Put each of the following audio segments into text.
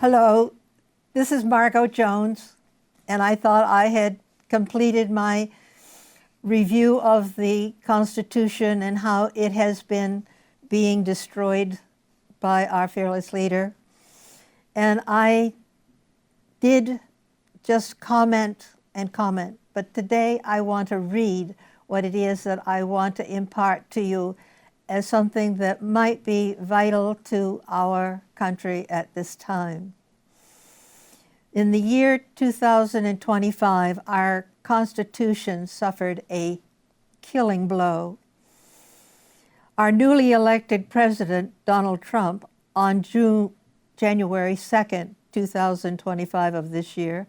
Hello, this is Margot Jones, and I thought I had completed my review of the Constitution and how it has been being destroyed by our fearless leader. And I did just comment and comment, but today I want to read what it is that I want to impart to you as something that might be vital to our country at this time. In the year 2025, our Constitution suffered a killing blow. Our newly elected President, Donald Trump, on January 2nd, 2025 of this year,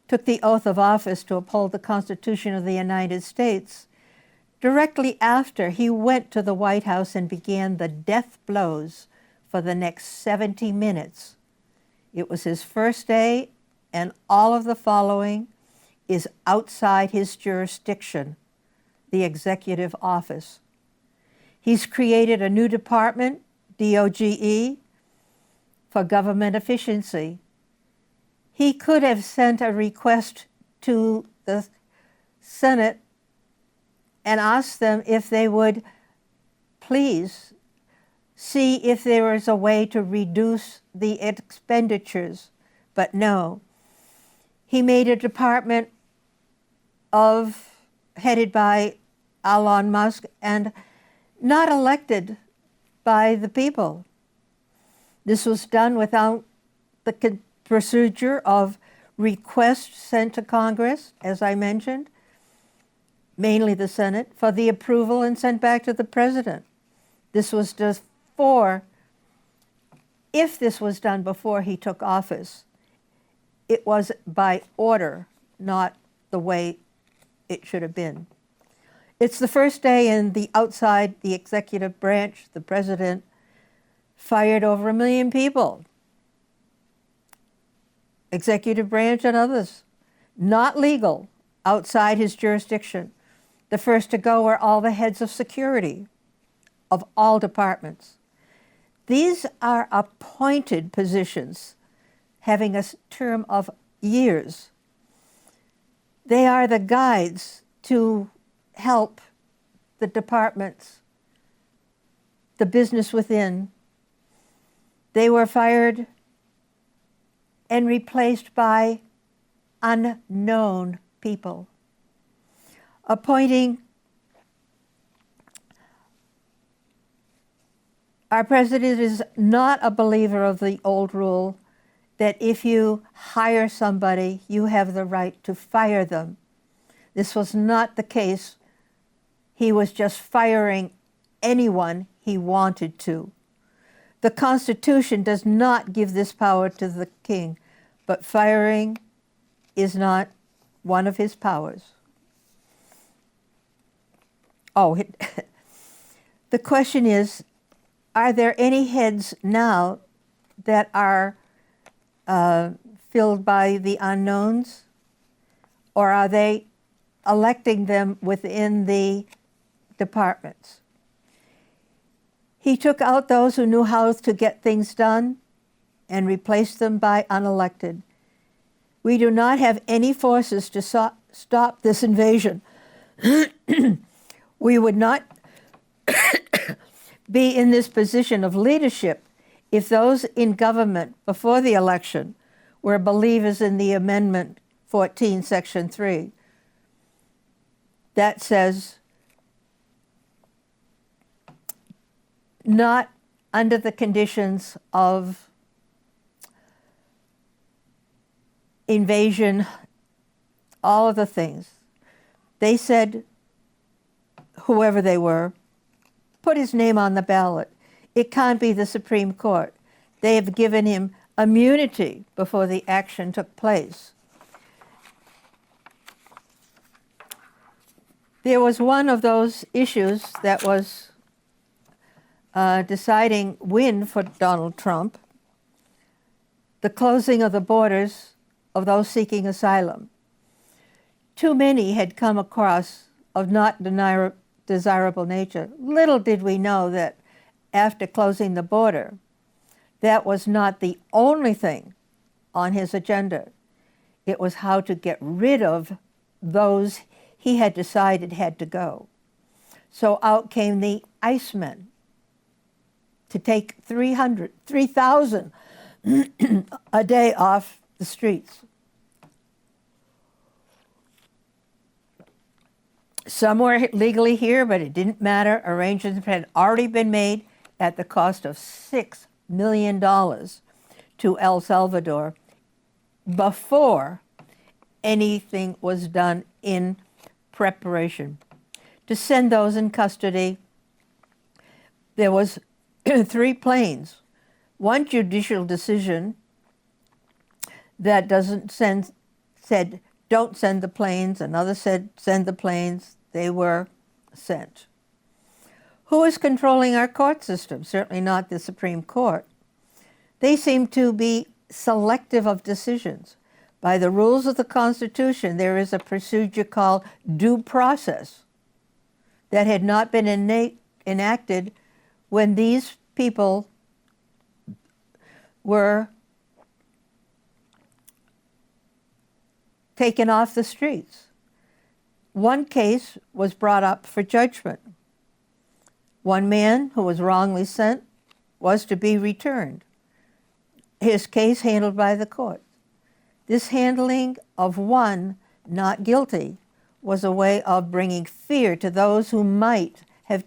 took the oath of office to uphold the Constitution of the United States. Directly after, he went to the White House and began the death blows for the next 70 minutes. It was his first day, and all of the following is outside his jurisdiction, the executive office. He's created a new department, DOGE, for government efficiency. He could have sent a request to the Senate and asked them if they would please see if there was a way to reduce the expenditures, but no. He made a department headed by Elon Musk and not elected by the people. This was done without the procedure of requests sent to Congress, as I mentioned, mainly the Senate, for the approval and sent back to the President. This was just if this was done before he took office, it was by order, not the way it should have been. It's the first day in outside the executive branch. The President fired over 1 million people. Executive branch and others. Not legal, outside his jurisdiction. The first to go were all the heads of security of all departments. These are appointed positions having a term of years. They are the guides to help the departments, the business within. They were fired and replaced by unknown people. Our president is not a believer of the old rule that if you hire somebody, you have the right to fire them. This was not the case. He was just firing anyone he wanted to. The Constitution does not give this power to the king, but firing is not one of his powers. The question is, are there any heads now that are filled by the unknowns, or are they electing them within the departments? He took out those who knew how to get things done and replaced them by unelected. We do not have any forces to stop this invasion. We would not be in this position of leadership if those in government before the election were believers in the Amendment 14, Section 3. That says, not under the conditions of invasion, all of the things. They said, whoever they were, put his name on the ballot. It can't be the Supreme Court. They have given him immunity before the action took place. There was one of those issues that was deciding win for Donald Trump, the closing of the borders of those seeking asylum. Too many had come across of not desirable nature. Little did we know that after closing the border, that was not the only thing on his agenda. It was how to get rid of those he had decided had to go. So out came the Icemen to take 3,000 a day off the streets. Some were legally here, but it didn't matter. Arrangements had already been made at the cost of $6 million to El Salvador before anything was done in preparation. To send those in custody, there was 3 planes. One judicial decision that said don't send the planes. Another said send the planes. They were sent. Who is controlling our court system? Certainly not the Supreme Court. They seem to be selective of decisions. By the rules of the Constitution, there is a procedure called due process that had not been enacted when these people were taken off the streets. One case was brought up for judgment. One man who was wrongly sent was to be returned. His case handled by the court. This handling of one not guilty was a way of bringing fear to those who might have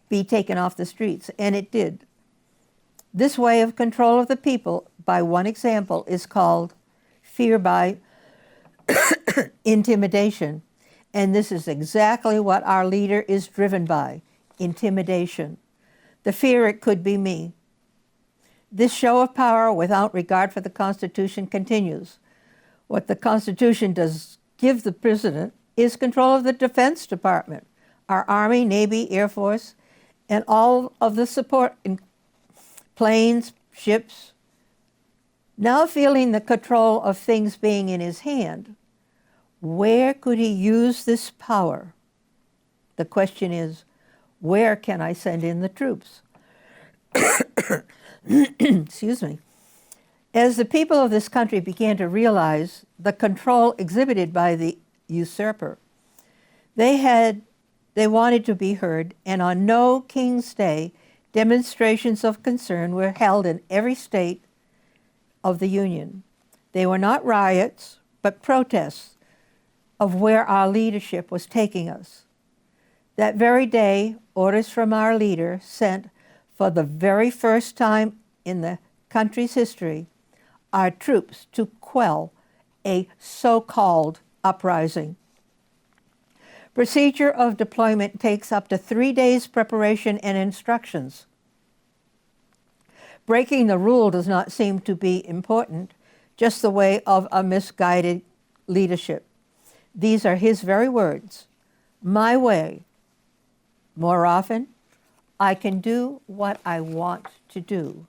be taken off the streets, and it did. This way of control of the people, by one example, is called fear by intimidation. And this is exactly what our leader is driven by, intimidation. The fear it could be me. This show of power without regard for the Constitution continues. What the Constitution does give the president is control of the Defense Department, our Army, Navy, Air Force, and all of the support in planes, ships. Now feeling the control of things being in his hand, where could he use this power? The question is, where can I send in the troops? Excuse me. As the people of this country began to realize the control exhibited by the usurper, they wanted to be heard, and on No King's Day, demonstrations of concern were held in every state of the Union. They were not riots, but protests of where our leadership was taking us. That very day, orders from our leader sent for the very first time in the country's history our troops to quell a so-called uprising. Procedure of deployment takes up to 3 days preparation and instructions. Breaking the rule does not seem to be important, just the way of a misguided leadership. These are his very words, my way. More often, I can do what I want to do.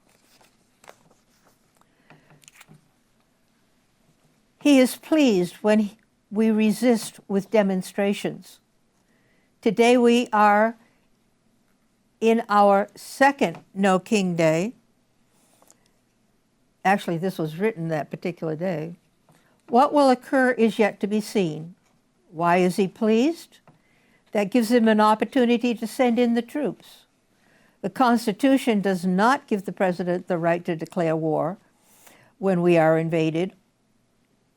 He is pleased when we resist with demonstrations. Today we are in our second No King Day. Actually, this was written that particular day. What will occur is yet to be seen. Why is he pleased? That gives him an opportunity to send in the troops. The Constitution does not give the president the right to declare war when we are invaded.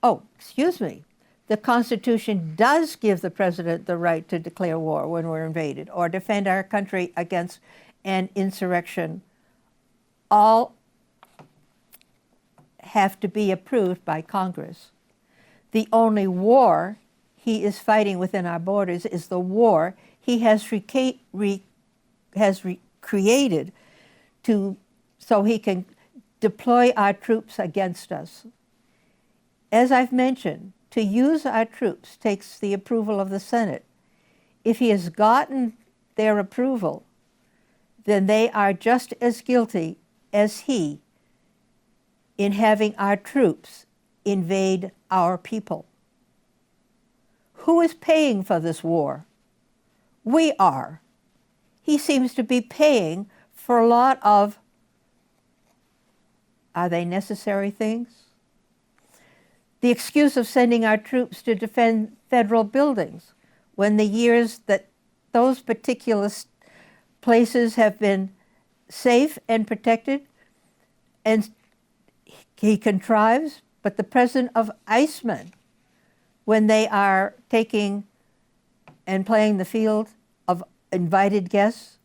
Oh, excuse me. The Constitution does give the president the right to declare war when we're invaded or defend our country against an insurrection. All have to be approved by Congress. The only war he is fighting within our borders is the war he has created so he can deploy our troops against us. As I've mentioned, to use our troops takes the approval of the Senate. If he has gotten their approval, then they are just as guilty as he in having our troops invade our people. Who is paying for this war? We are. He seems to be paying for a lot of Are they necessary things? The excuse of sending our troops to defend federal buildings when the years that those particular places have been safe and protected, and he contrives, but the presence of Icemen when they are taking and playing the field of invited guests,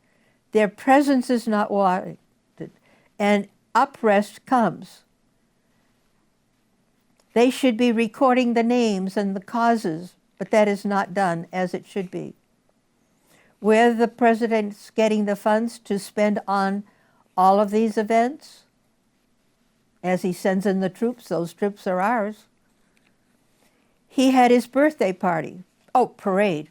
their presence is not wanted, and uprest comes. They should be recording the names and the causes, but that is not done as it should be. Where the president's getting the funds to spend on all of these events, as he sends in the troops, those troops are ours. He had his birthday party, parade,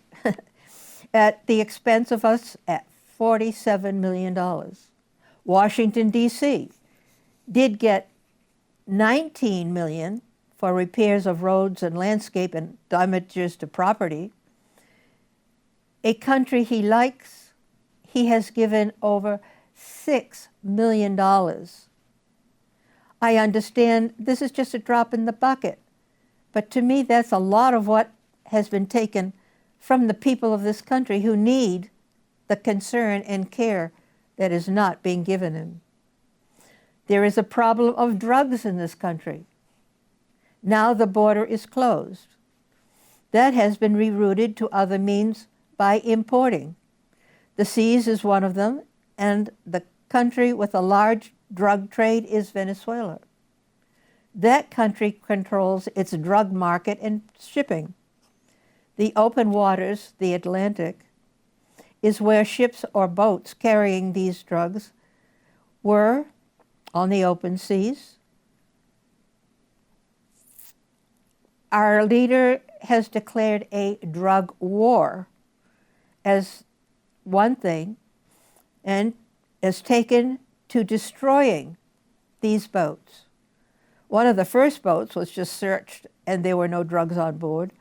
at the expense of us at $47 million. Washington, D.C. did get $19 million for repairs of roads and landscape and damages to property. A country he likes, he has given over $6 million. I understand this is just a drop in the bucket, but to me that's a lot of what has been taken from the people of this country who need the concern and care that is not being given him. There is a problem of drugs in this country. Now the border is closed. That has been rerouted to other means by importing. The seas is one of them, and the country with a large drug trade is Venezuela. That country controls its drug market and shipping. The open waters, the Atlantic, is where ships or boats carrying these drugs were on the open seas. Our leader has declared a drug war as one thing and is taken to destroying these boats. One of the first boats was just searched and there were no drugs on board.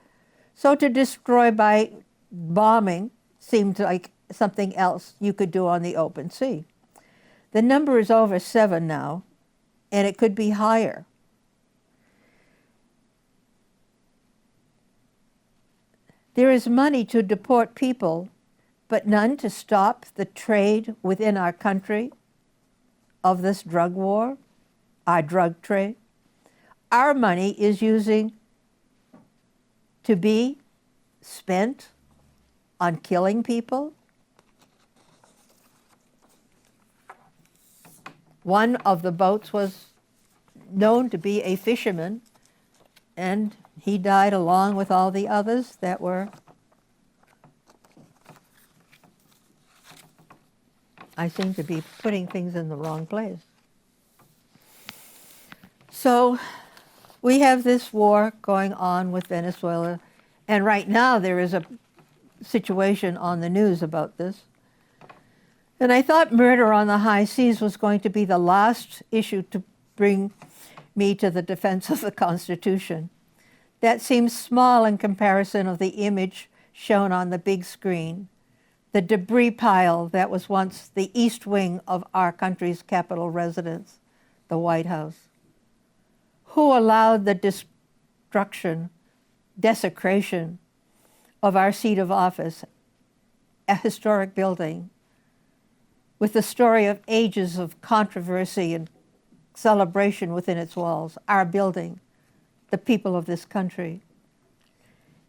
So to destroy by bombing seemed like something else you could do on the open sea. The number is over 7 now, and it could be higher. There is money to deport people, but none to stop the trade within our country of this drug war, our drug trade. Our money is using to be spent on killing people. One of the boats was known to be a fisherman, and he died along with all the others that were, I seem to be putting things in the wrong place. So we have this war going on with Venezuela, and right now there is a situation on the news about this. And I thought murder on the high seas was going to be the last issue to bring me to the defense of the Constitution. That seems small in comparison of the image shown on the big screen, the debris pile that was once the east wing of our country's capital residence, the White House. Who allowed the desecration of our seat of office, a historic building, with the story of ages of controversy and celebration within its walls, our building, the people of this country?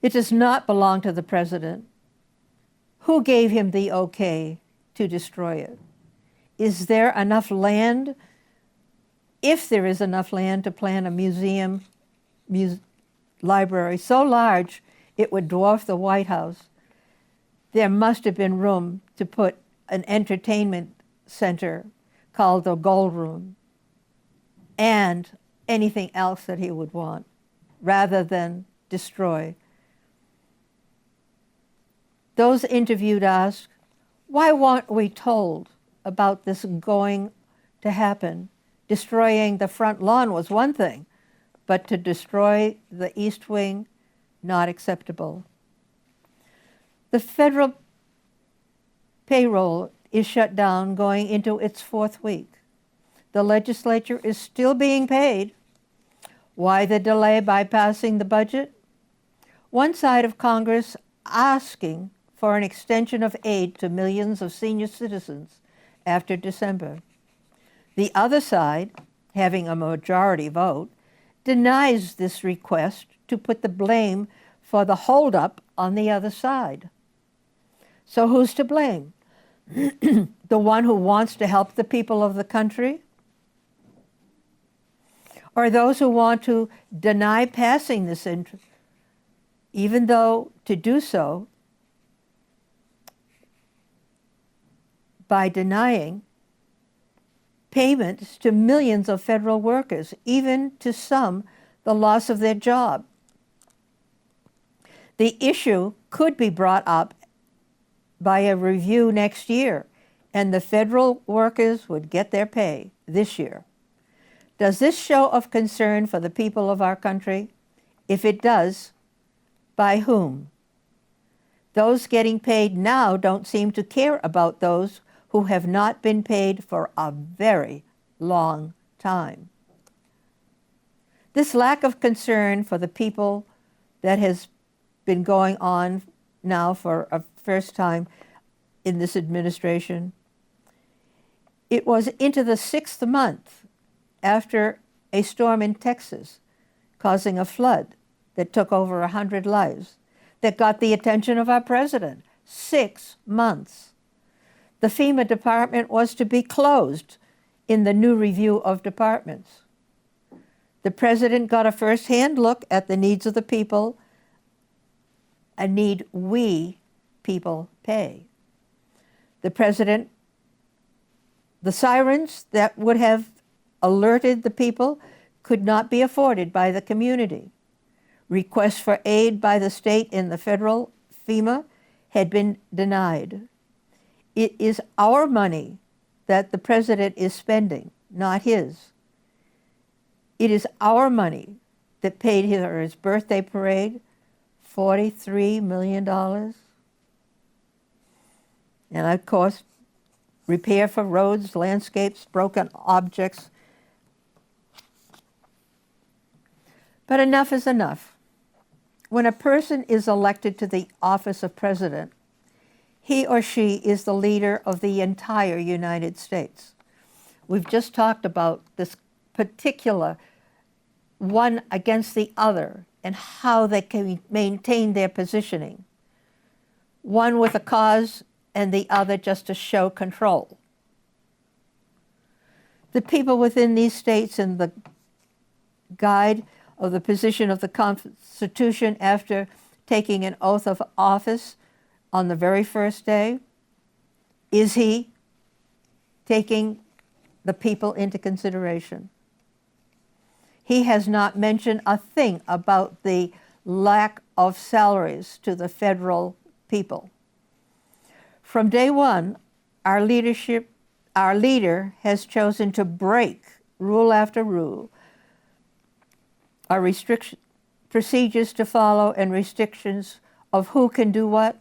It does not belong to the president. Who gave him the okay to destroy it? Is there enough land? If there is enough land to plan a museum, library so large it would dwarf the White House, there must have been room to put an entertainment center called the Gold Room and anything else that he would want, rather than destroy. Those interviewed asked, why weren't we told about this going to happen? Destroying the front lawn was one thing, but to destroy the East Wing, not acceptable. The federal payroll is shut down going into its 4th week. the legislature is still being paid. Why the delay by passing the budget? One side of Congress asking for an extension of aid to millions of senior citizens after December. The other side, having a majority vote, denies this request to put the blame for the holdup on the other side. So who's to blame? The one who wants to help the people of the country? Or those who want to deny passing this interest, even though to do so by denying payments to millions of federal workers, even to some, the loss of their job. The issue could be brought up by a review next year, and the federal workers would get their pay this year. Does this show of concern for the people of our country? If it does, by whom? Those getting paid now don't seem to care about those who have not been paid for a very long time. This lack of concern for the people that has been going on now for a first time in this administration. It was into the 6th month after a storm in Texas causing a flood that took over 100 lives that got the attention of our president. 6 months. The FEMA department was to be closed in the new review of departments. The president got a first-hand look at the needs of the people, a need we people pay. The president, the sirens that would have alerted the people could not be afforded by the community. Requests for aid by the state and the federal FEMA had been denied. It is our money that the president is spending, not his. It is our money that paid his birthday parade, $43 million. And of course, repair for roads, landscapes, broken objects. But enough is enough. When a person is elected to the office of president, he or she is the leader of the entire United States. We've just talked about this particular one against the other and how they can maintain their positioning. One with a cause and the other just to show control. The people within these states in the guide of the position of the Constitution after taking an oath of office on the very first day, is he taking the people into consideration? He has not mentioned a thing about the lack of salaries to the federal people. From day one, our leader has chosen to break rule after rule, our procedures to follow and restrictions of who can do what.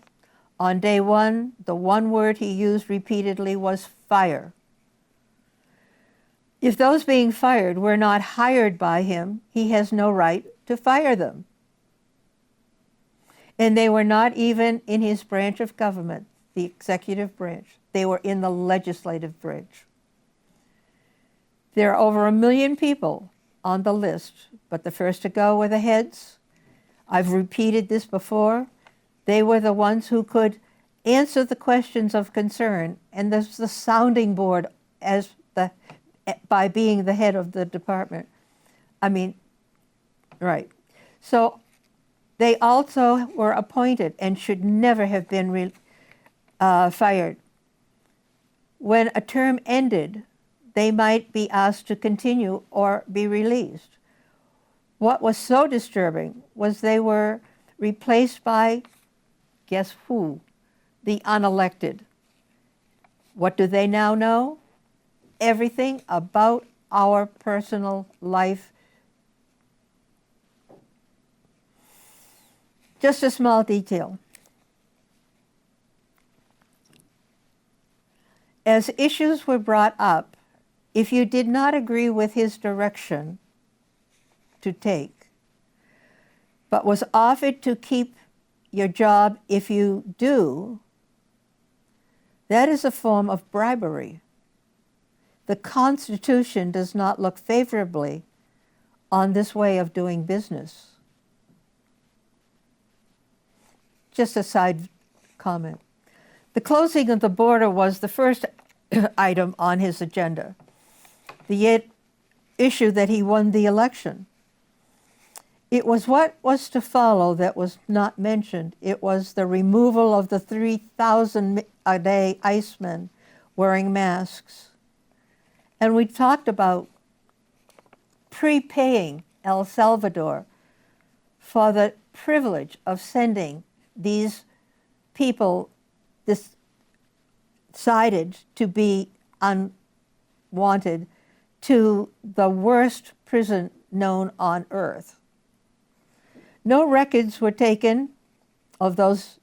On day one, the one word he used repeatedly was fire. If those being fired were not hired by him, he has no right to fire them. And they were not even in his branch of government, the executive branch. They were in the legislative branch. There are over 1 million people on the list, but the first to go were the heads. I've repeated this before. They were the ones who could answer the questions of concern, and there's the sounding board by being the head of the department. Right. So they also were appointed and should never have been fired. When a term ended, they might be asked to continue or be released. What was so disturbing was they were replaced by, guess who? The unelected. What do they now know? Everything about our personal life. Just a small detail. As issues were brought up if you did not agree with his direction to take, but was offered to keep your job if you do, that is a form of bribery. The Constitution does not look favorably on this way of doing business. Just a side comment. The closing of the border was the first item on his agenda, the issue that he won the election. It was what was to follow that was not mentioned. It was the removal of the 3,000 a day icemen wearing masks. And we talked about prepaying El Salvador for the privilege of sending these people decided to be unwanted to the worst prison known on earth. No records were taken of those,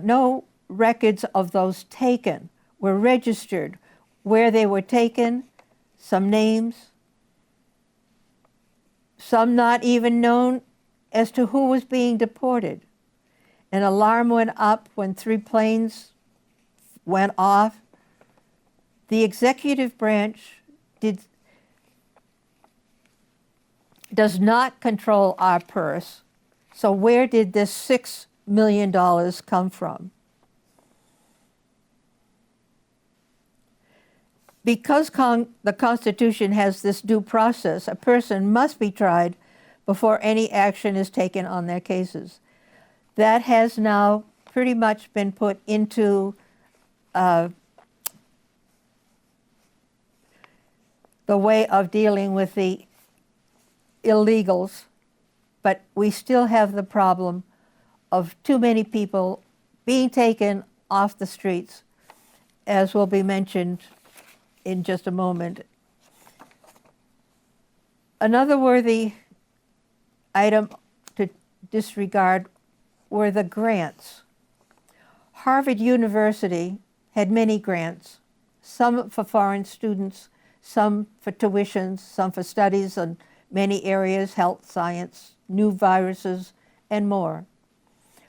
no records of those taken were registered, where they were taken, some names, some not even known as to who was being deported. An alarm went up when 3 planes went off. The executive branch does not control our purse, so where did this $6 million come from? Because the Constitution has this due process, a person must be tried before any action is taken on their cases. That has now pretty much been put into the way of dealing with the illegals, but we still have the problem of too many people being taken off the streets, as will be mentioned in just a moment. Another worthy item to disregard were the grants. Harvard University had many grants, some for foreign students, some for tuitions, some for studies on many areas, health, science, new viruses, and more.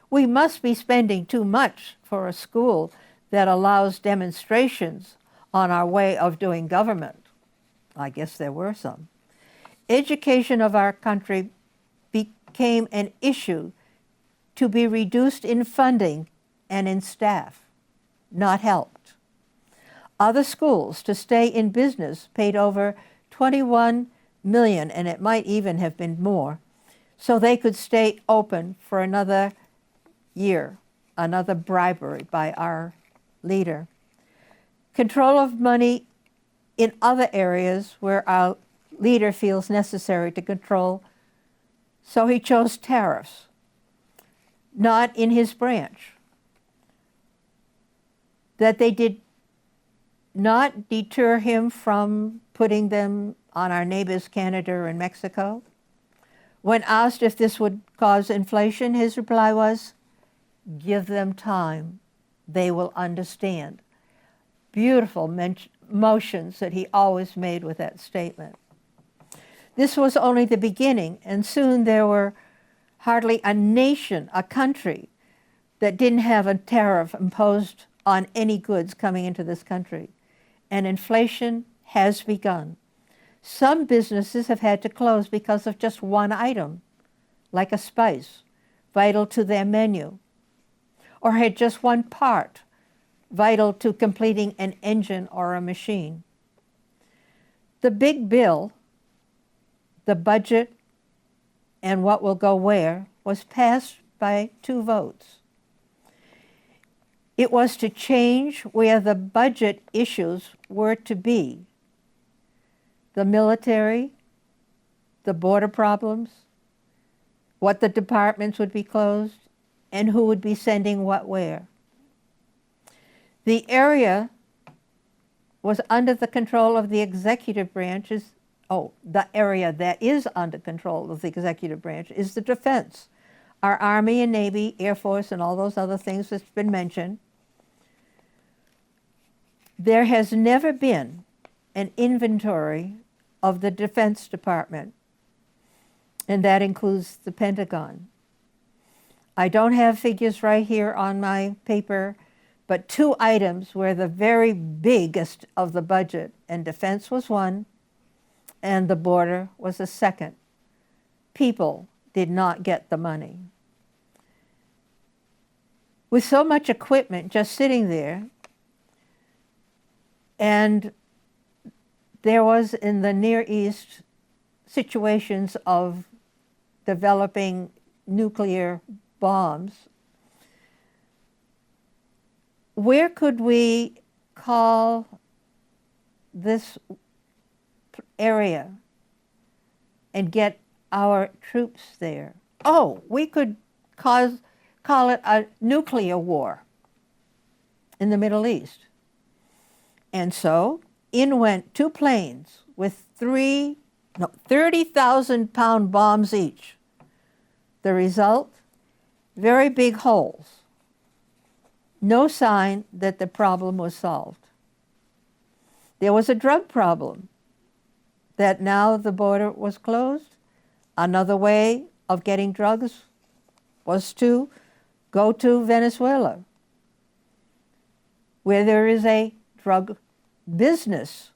We must be spending too much for a school that allows demonstrations on our way of doing government. I guess there were some. Education of our country became an issue to be reduced in funding and in staff, not helped. Other schools, to stay in business, paid over $21 million, and it might even have been more, so they could stay open for another year, another bribery by our leader. Control of money in other areas where our leader feels necessary to control, so he chose tariffs, not in his branch. That they did not deter him from putting them on our neighbors Canada and Mexico. When asked if this would cause inflation, his reply was, "Give them time, they will understand." Beautiful motions that he always made with that statement. This was only the beginning, and soon there were hardly a nation, a country, that didn't have a tariff imposed on any goods coming into this country. And inflation has begun. Some businesses have had to close because of just one item, like a spice, vital to their menu, or had just one part, vital to completing an engine or a machine. The big bill, the budget, and what will go where, was passed by 2 votes. It was to change where the budget issues were to be. The military, the border problems, what the departments would be closed, and who would be sending what where. The area was under the control of the executive branches. The area that is under control of the executive branch is the defense. Our Army and Navy, Air Force, and all those other things that's been mentioned. There has never been an inventory of the Defense Department, and that includes the Pentagon. I don't have figures right here on my paper, but two items were the very biggest of the budget, and defense was one, and the border was the second. People did not get the money. With so much equipment just sitting there, and there was in the Near East situations of developing nuclear bombs, where could we call this area and get our troops there? Oh, we could call it a nuclear war in the Middle East. And so in went two planes with 30,000-pound bombs each. The result? Very big holes. No sign that the problem was solved. There was a drug problem, that now the border was closed. Another way of getting drugs was to go to Venezuela, where there is a drug business,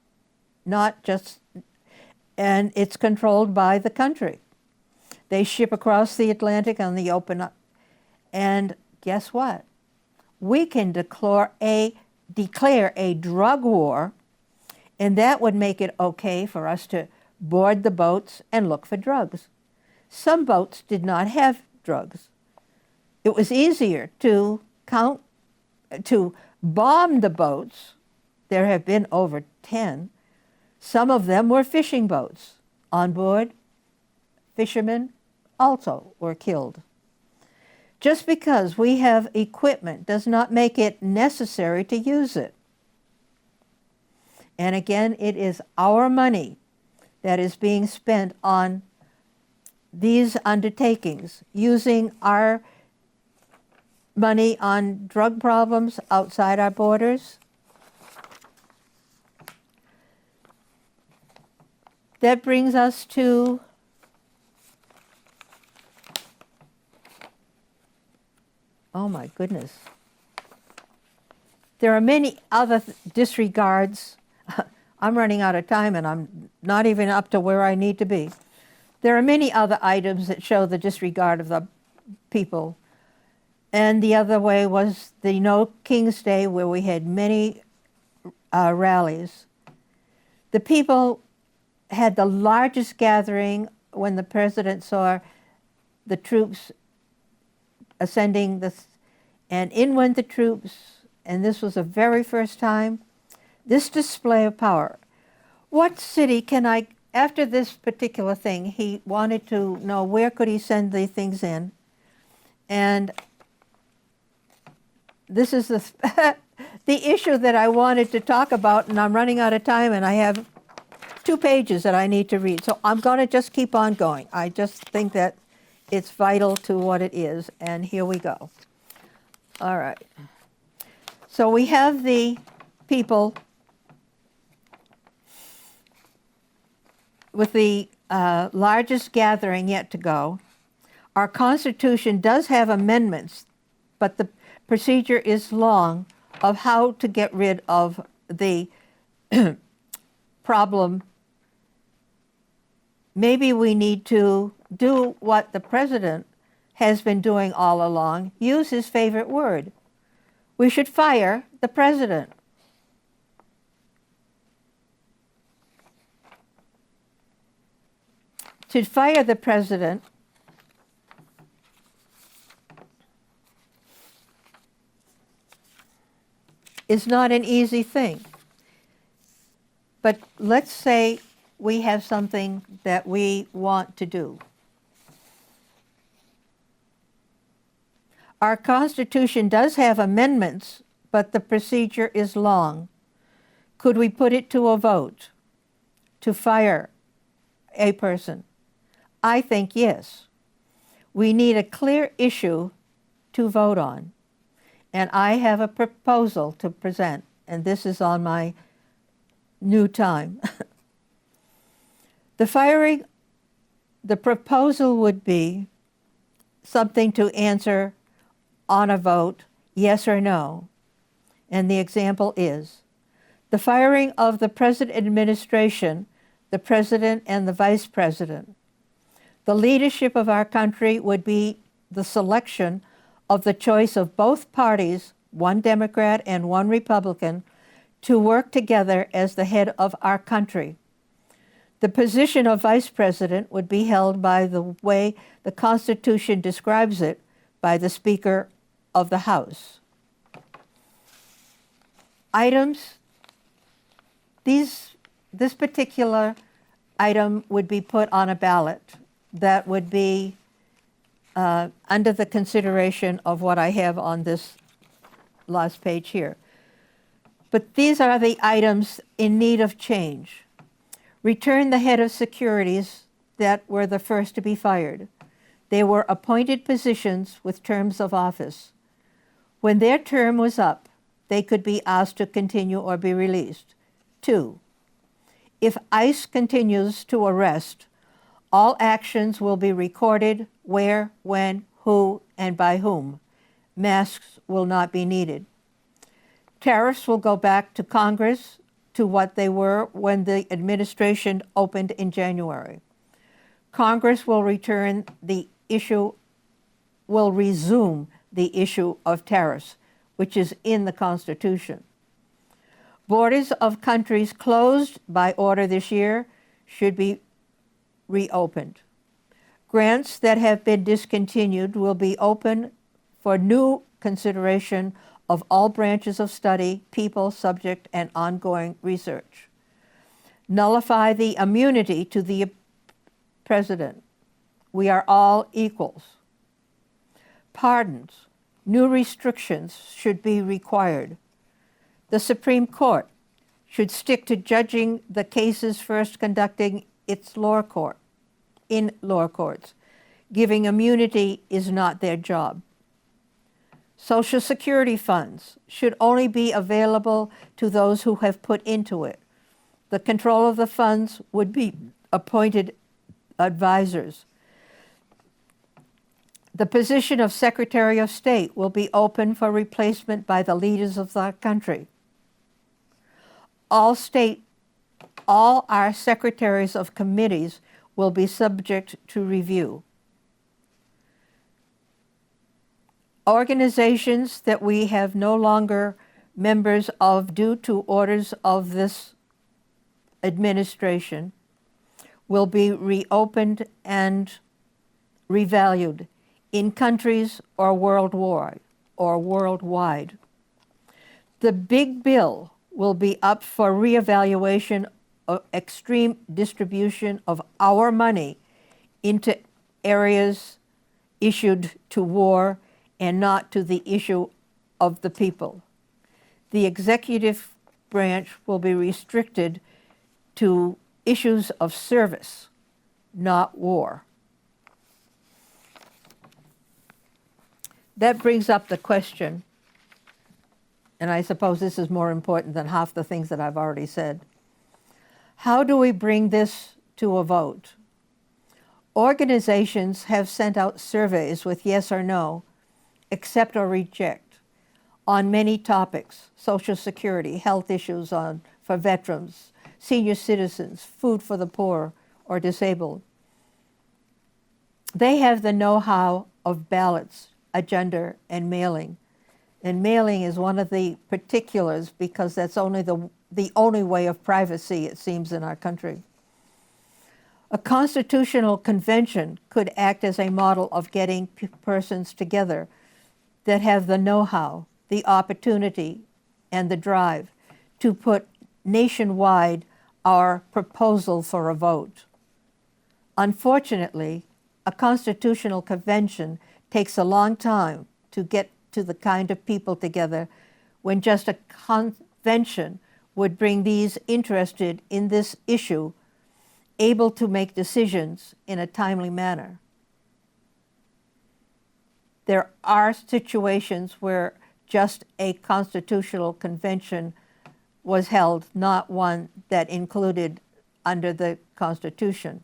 not just, and it's controlled by the country. They ship across the Atlantic on the open up. And guess what? We can declare a drug war, and that would make it okay for us to board the boats and look for drugs. Some boats did not have drugs. It was easier to bomb the boats. There have been over 10. Some of them were fishing boats. On board, fishermen also were killed. Just because we have equipment does not make it necessary to use it. And again, it is our money that is being spent on these undertakings, using our money on drug problems outside our borders. That brings us to oh my goodness. There are many other disregards. I'm running out of time and I'm not even up to where I need to be. There are many other items that show the disregard of the people. And the other way was the No King's Day, where we had many rallies. The people had the largest gathering when the president saw the troops ascending and in went the troops, and this was the very first time. This display of power. What city can I, after this particular thing, he wanted to know where could he send the things in. And this is the issue that I wanted to talk about, and I'm running out of time, and I have 2 pages that I need to read. So I'm going to just keep on going. I just think that it's vital to what it is, and here we go. All right. So we have the people with the largest gathering yet to go. Our Constitution does have amendments, but the procedure is long of how to get rid of the problem. Maybe we need to do what the president has been doing all along, use his favorite word. We should fire the president. To fire the president is not an easy thing. But let's say we have something that we want to do. Our Constitution does have amendments, but the procedure is long. Could we put it to a vote to fire a person? I think yes. We need a clear issue to vote on. And I have a proposal to present and this is on my new time. The proposal would be something to answer on a vote, yes or no. And the example is, the firing of the present administration, the president and the vice president. The leadership of our country would be the selection of the choice of both parties, one Democrat and one Republican, to work together as the head of our country. The position of vice president would be held by the way the Constitution describes it, by the Speaker of the House. Items, this particular item would be put on a ballot that would be under the consideration of what I have on this last page here. But these are the items in need of change. Return the head of securities that were the first to be fired. They were appointed positions with terms of office. When their term was up, they could be asked to continue or be released. 2, if ICE continues to arrest, all actions will be recorded where, when, who, and by whom. Masks will not be needed. Tariffs will go back to Congress to what they were when the administration opened in January. Congress will resume the issue of tariffs, which is in the Constitution. Borders of countries closed by order this year should be reopened. Grants that have been discontinued will be open for new consideration of all branches of study, people, subject, and ongoing research. Nullify the immunity to the president. We are all equals. Pardons. New restrictions should be required. The Supreme Court should stick to judging the cases first conducting its lower court, in lower courts. Giving immunity is not their job. Social Security funds should only be available to those who have put into it. The control of the funds would be appointed advisors. The position of Secretary of State will be open for replacement by the leaders of the country. All our secretaries of committees will be subject to review. Organizations that we have no longer members of due to orders of this administration will be reopened and revalued in countries or worldwide. The big bill will be up for reevaluation of extreme distribution of our money into areas issued to war and not to the issue of the people. The executive branch will be restricted to issues of service, not war. That brings up the question, and I suppose this is more important than half the things that I've already said. How do we bring this to a vote? Organizations have sent out surveys with yes or no, accept or reject, on many topics: Social Security, health issues for veterans, senior citizens, food for the poor or disabled. They have the know-how of ballots, agenda, and mailing. And mailing is one of the particulars because that's only the only way of privacy, it seems, in our country. A constitutional convention could act as a model of getting persons together that have the know-how, the opportunity, and the drive to put nationwide our proposal for a vote. Unfortunately, a constitutional convention takes a long time to get to the kind of people together when just a convention would bring these interested in this issue able to make decisions in a timely manner. There are situations where just a constitutional convention was held, not one that included under the Constitution.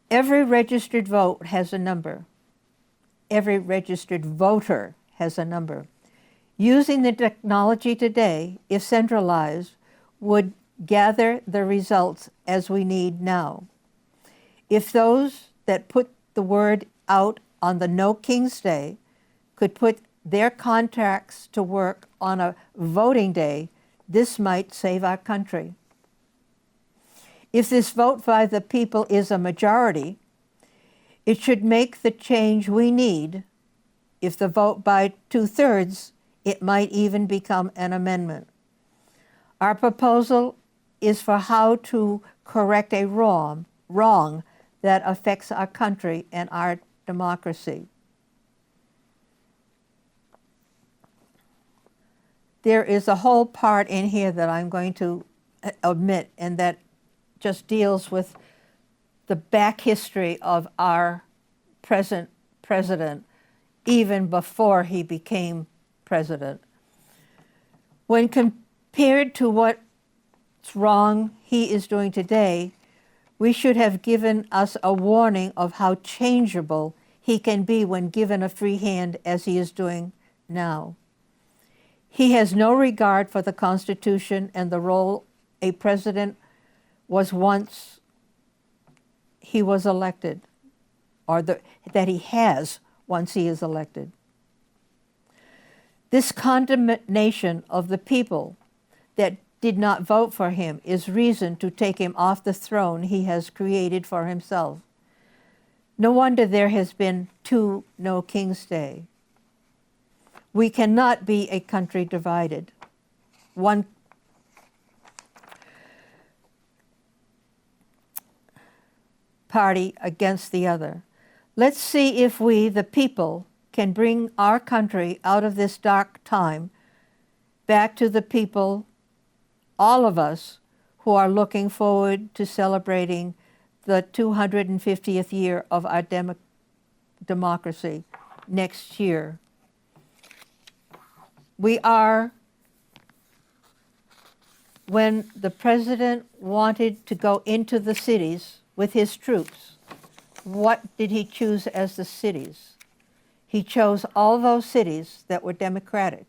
Every registered vote has a number. Every registered voter has a number. Using the technology today, if centralized, would gather the results as we need now. If those that put the word out on the No King's Day could put their contracts to work on a voting day, this might save our country. If this vote by the people is a majority, it should make the change we need. If the vote by 2/3, it might even become an amendment. Our proposal is for how to correct a wrong that affects our country and our democracy. There is a whole part in here that I'm going to omit, and that just deals with the back history of our present president, even before he became president. When compared to what's wrong he is doing today, we should have given us a warning of how changeable he can be when given a free hand, as he is doing now. He has no regard for the Constitution and the role a president was once he was elected, or that he has once he is elected. This condemnation of the people that did not vote for him is reason to take him off the throne he has created for himself. No wonder there has been 2 No King's Day. We cannot be a country divided. One party against the other. Let's see if we, the people, can bring our country out of this dark time back to the people, all of us, who are looking forward to celebrating the 250th year of our democracy next year. We are, when the president wanted to go into the cities with his troops, what did he choose as the cities? He chose all those cities that were democratic.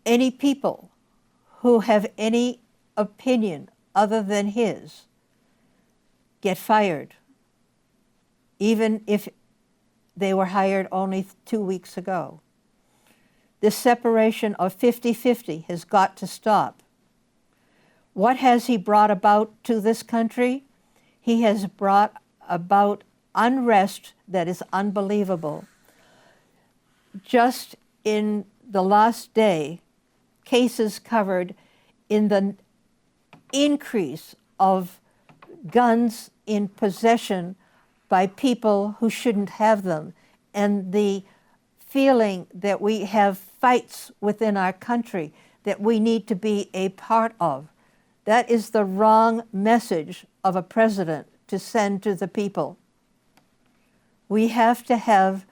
Any people who have any opinion other than his get fired, even if they were hired only 2 weeks ago. This separation of 50-50 has got to stop. What has he brought about to this country? He has brought about unrest that is unbelievable. Just in the last day, cases covered in the increase of guns in possession by people who shouldn't have them, and the feeling that we have fights within our country that we need to be a part of. That is the wrong message of a president to send to the people. We have to have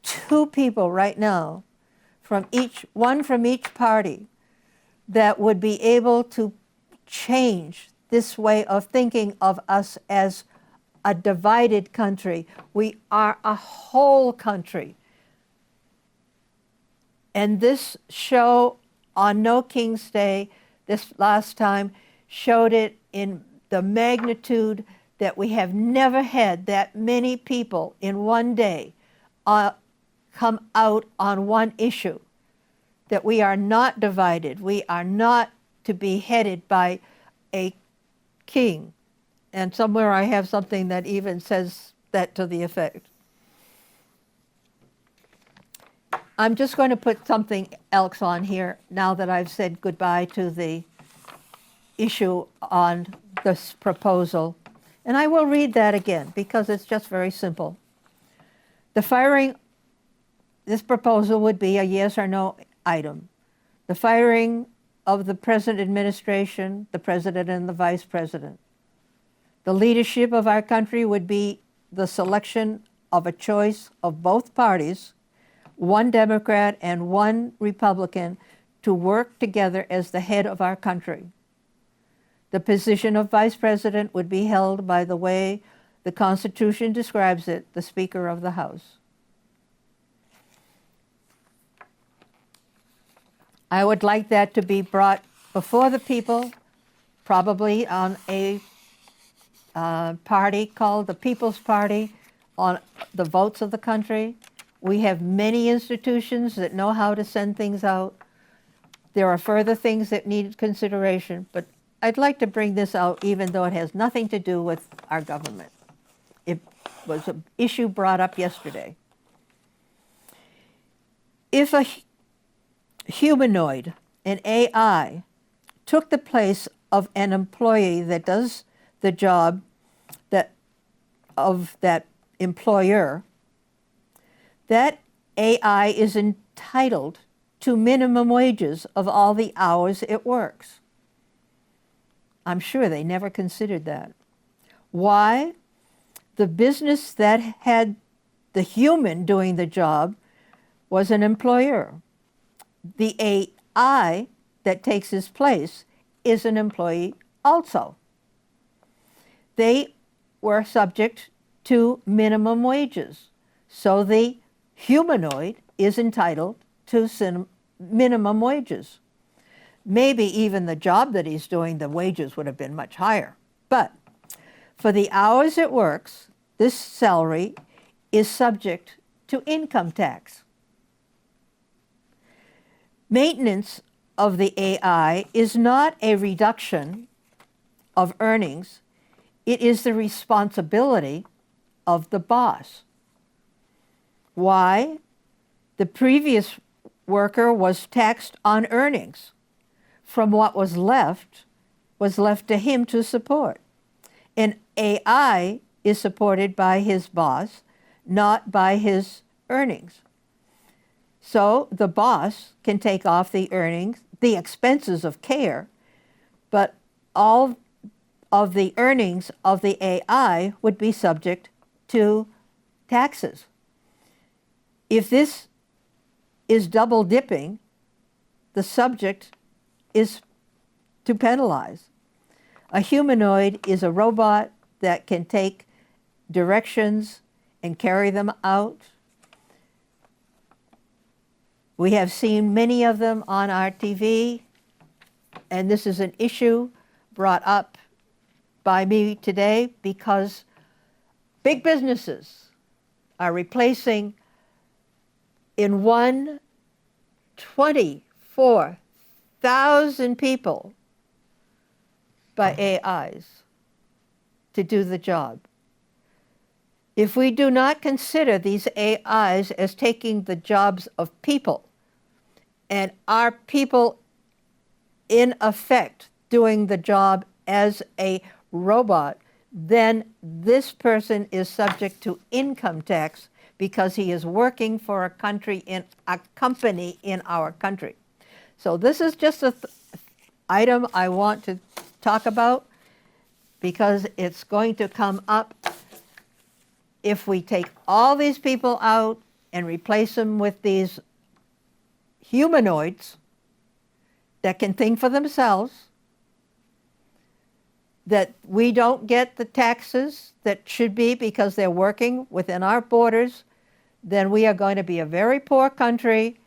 2 people right now, one from each party, that would be able to change this way of thinking of us as a divided country. We are a whole country. And this show on No King's Day, this last time, showed it in the magnitude that we have never had that many people in one day come out on one issue, that we are not divided. We are not to be headed by a king. And somewhere I have something that even says that to the effect. I'm just going to put something else on here now that I've said goodbye to the issue on this proposal. And I will read that again because it's just very simple. The firing, this proposal would be a yes or no item. The firing of the present administration, the president and the vice president. The leadership of our country would be the selection of a choice of both parties, one Democrat and one Republican, to work together as the head of our country. The position of Vice President would be held by the way the Constitution describes it, the Speaker of the House. I would like that to be brought before the people, probably on a party called the People's Party, on the votes of the country. We have many institutions that know how to send things out. There are further things that need consideration, but I'd like to bring this out even though it has nothing to do with our government. It was an issue brought up yesterday. If a humanoid, an AI, took the place of an employee that does the job of that employer, that AI is entitled to minimum wages of all the hours it works. I'm sure they never considered that. Why? The business that had the human doing the job was an employer. The AI that takes his place is an employee also. They were subject to minimum wages. So the humanoid is entitled to minimum wages. Maybe even the job that he's doing, the wages would have been much higher. But for the hours it works, this salary is subject to income tax. Maintenance of the AI is not a reduction of earnings. It is the responsibility of the boss. Why? The previous worker was taxed on earnings. From what was left to him to support. An AI is supported by his boss, not by his earnings. So the boss can take off the earnings, the expenses of care, but all of the earnings of the AI would be subject to taxes. If this is double dipping, the subject is to penalize. A humanoid is a robot that can take directions and carry them out. We have seen many of them on our TV, and this is an issue brought up by me today because big businesses are replacing in 24,000 people by AIs to do the job. If we do not consider these AIs as taking the jobs of people, and our people in effect doing the job as a robot, then this person is subject to income tax because he is working for a country in a company in our country. So this is just an item I want to talk about because it's going to come up if we take all these people out and replace them with these humanoids that can think for themselves, that we don't get the taxes that should be because they're working within our borders, then we are going to be a very poor country.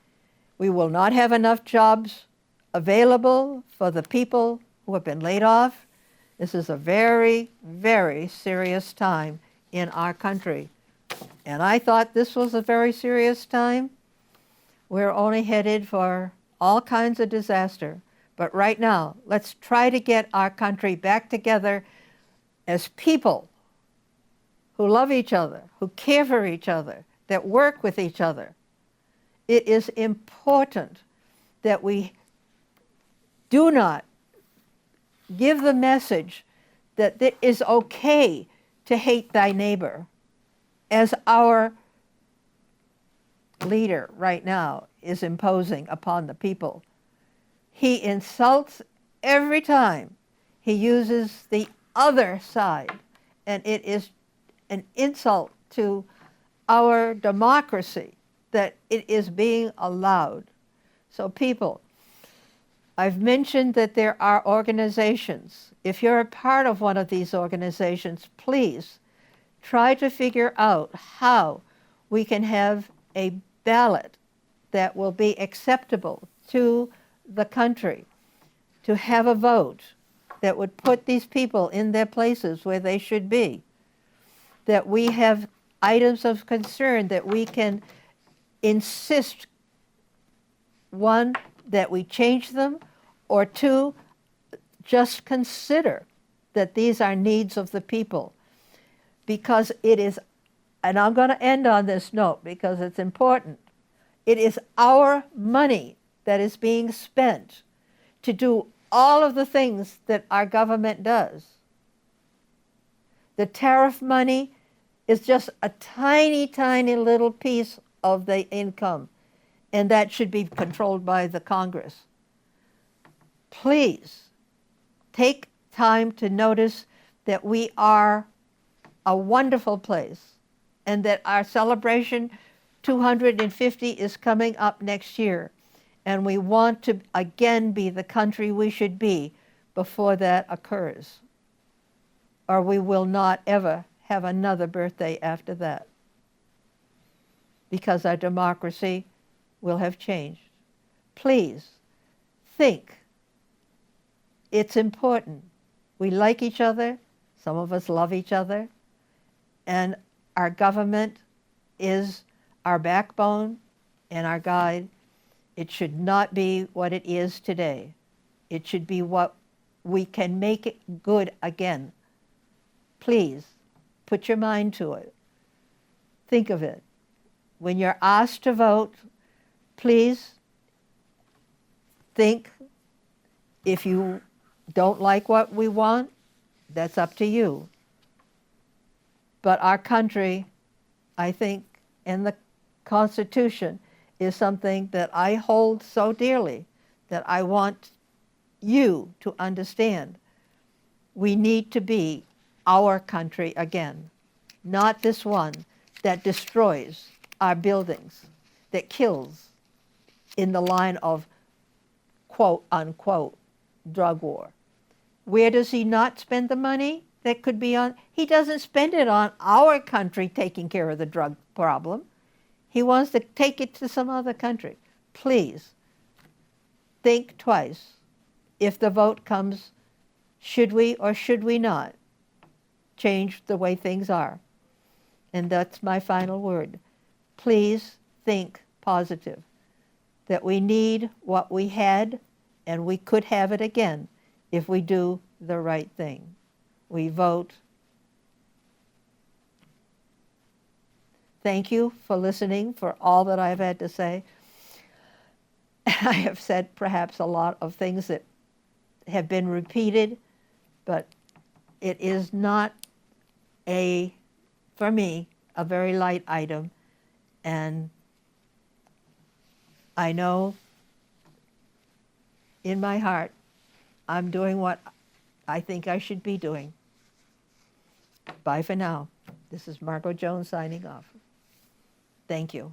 We will not have enough jobs available for the people who have been laid off. This is a very, very serious time in our country. And I thought this was a very serious time. We're only headed for all kinds of disaster. But right now, let's try to get our country back together as people who love each other, who care for each other, that work with each other. It is important that we do not give the message that it is okay to hate thy neighbor, as our leader right now is imposing upon the people. He insults every time he uses the other side, and it is an insult to our democracy that it is being allowed. So people, I've mentioned that there are organizations. If you're a part of one of these organizations, please try to figure out how we can have a ballot that will be acceptable to the country, to have a vote that would put these people in their places where they should be, that we have items of concern that we can insist, one, that we change them, or two, just consider that these are needs of the people. Because it is, and I'm going to end on this note because it's important, it is our money that is being spent to do all of the things that our government does. The tariff money is just a tiny, tiny little piece of the income, and that should be controlled by the Congress. Please take time to notice that we are a wonderful place and that our celebration 250 is coming up next year. And we want to again be the country we should be before that occurs. Or we will not ever have another birthday after that. Because our democracy will have changed. Please think. It's important. We like each other. Some of us love each other. And our government is our backbone and our guide. It should not be what it is today. It should be what we can make it good again. Please, put your mind to it. Think of it. When you're asked to vote, please think, if you don't like what we want, that's up to you. But our country, I think, and the Constitution is something that I hold so dearly that I want you to understand. We need to be our country again, not this one that destroys our buildings, that kills in the line of quote unquote drug war. Where does he not spend the money that could be on? He doesn't spend it on our country taking care of the drug problem. He wants to take it to some other country. Please think twice. If the vote comes, should we or should we not change the way things are? And that's my final word. Please think positive, that we need what we had and we could have it again if we do the right thing. We vote. Thank you for listening, for all that I've had to say. I have said perhaps a lot of things that have been repeated, but it is not for me, a very light item. And I know in my heart I'm doing what I think I should be doing. Bye for now. This is Margot Jones signing off. Thank you.